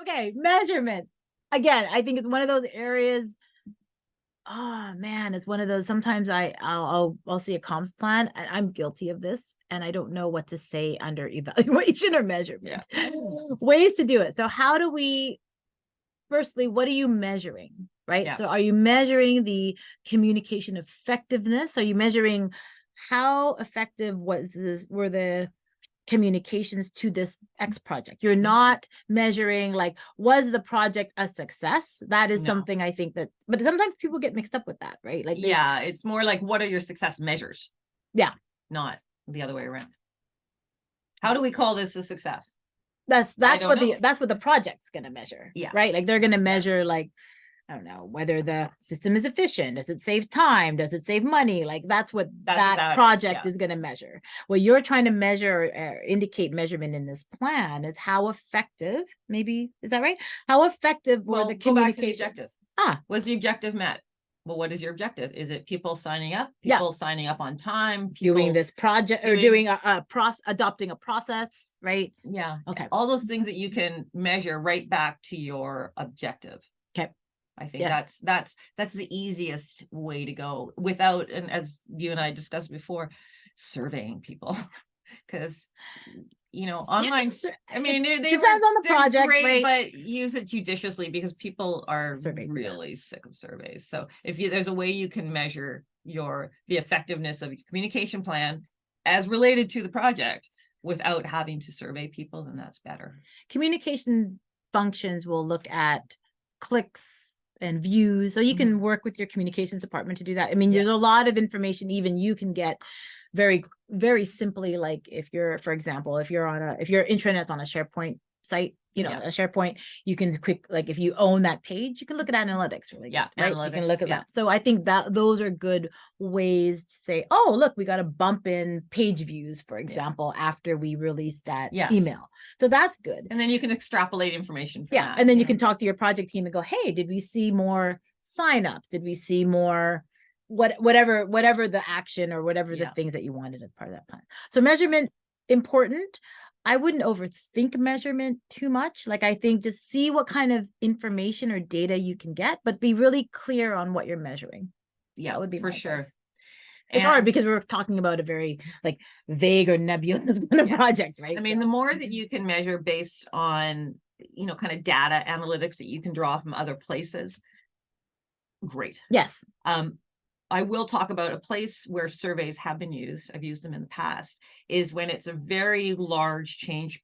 Okay, measurement. Again, I think it's one of those areas. Oh man, it's one of those. Sometimes I'll see a comms plan, and I'm guilty of this, and I don't know what to say under evaluation or measurement. Yeah. Ways to do it. So how do we? Firstly, what are you measuring? Right. Yeah. So are you measuring the communication effectiveness? Are you measuring how effective were the communications to this X project? You're not measuring like, was the project a success? That is something I think that, but sometimes people get mixed up with that, right? Like, yeah, it's more like, what are your success measures? Yeah. Not the other way around. How do we call this a success? That's what the project's going to measure. Yeah. Right. Like they're going to measure like, I don't know, whether the system is efficient. Does it save time? Does it save money? Like that's what that project is going to measure. What you're trying to measure or indicate measurement in this plan is how effective, maybe, is that right? How effective were the communications? Was the objective met? Well, what is your objective? Is it people signing up? People signing up on time? Doing this project or doing adopting a process, right? Yeah. Okay. All those things that you can measure right back to your objective. Okay. I think that's the easiest way to go without, and as you and I discussed before, surveying people, because online. I mean, they depends on the project, great, right? But use it judiciously because people are really sick of surveys. So if there's a way you can measure the effectiveness of your communication plan as related to the project without having to survey people, then that's better. Communication functions will look at clicks and views. So you can work with your communications department to do that. I mean, there's a lot of information even you can get very, very simply. Like if you're, for example, if your intranet's on a SharePoint site, a SharePoint, you can like if you own that page, you can look at analytics really. Yeah. Right. So you can look at that. So I think that those are good ways to say, oh, look, we got a bump in page views, for example, after we release that email. So that's good. And then you can extrapolate information from that. And then you can talk to your project team and go, hey, did we see more signups? Did we see more whatever the action or whatever the things that you wanted as part of that plan? So measurement, important. I wouldn't overthink measurement too much. Like I think just see what kind of information or data you can get, but be really clear on what you're measuring. Yeah, that would be for sure. It's hard because we're talking about a very like vague or nebulous kind of project, right? I mean, the more that you can measure based on, kind of data analytics that you can draw from other places, great. Yes. I will talk about a place where surveys have been used. I've used them in the past, is when it's a very large change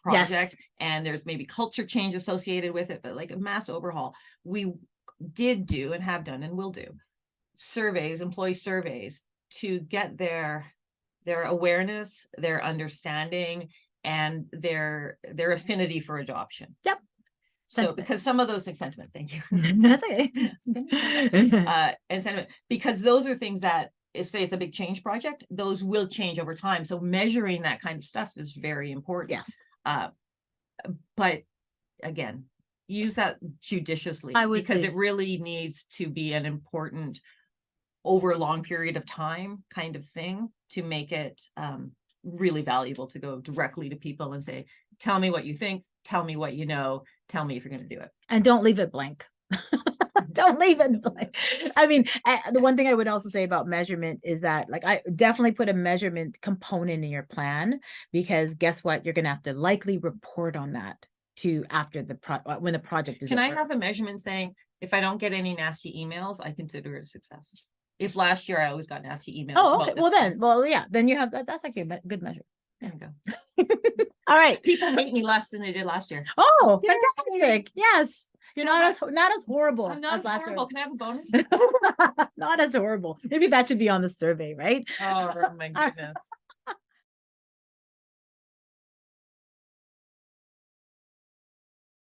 project and there's maybe culture change associated with it, but like a mass overhaul. We did do and have done and will do surveys, employee surveys, to get their awareness, their understanding, and their affinity for adoption. Yep. So because some of those things, sentiment, thank you. That's okay. And sentiment, because those are things that if say it's a big change project, those will change over time. So measuring that kind of stuff is very important. Yes. But again, use that judiciously because it really needs to be an important over a long period of time kind of thing to make it really valuable to go directly to people and say, tell me what you think, tell me what you know, tell me if you're going to do it. And don't leave it blank. Don't leave it blank. I mean, the one thing I would also say about measurement is that like I definitely put a measurement component in your plan, because guess what? You're going to have to likely report on that to after when the project is over. I have a measurement saying, if I don't get any nasty emails, I consider it a success? If last year I always got nasty emails. Oh, okay. Then you have that. That's actually a good measure. There you go. All right. People hate me less than they did last year. Oh, fantastic. Yes. You're not as horrible. I'm not as horrible. Can I have a bonus? Not as horrible. Maybe that should be on the survey, right? Oh my goodness.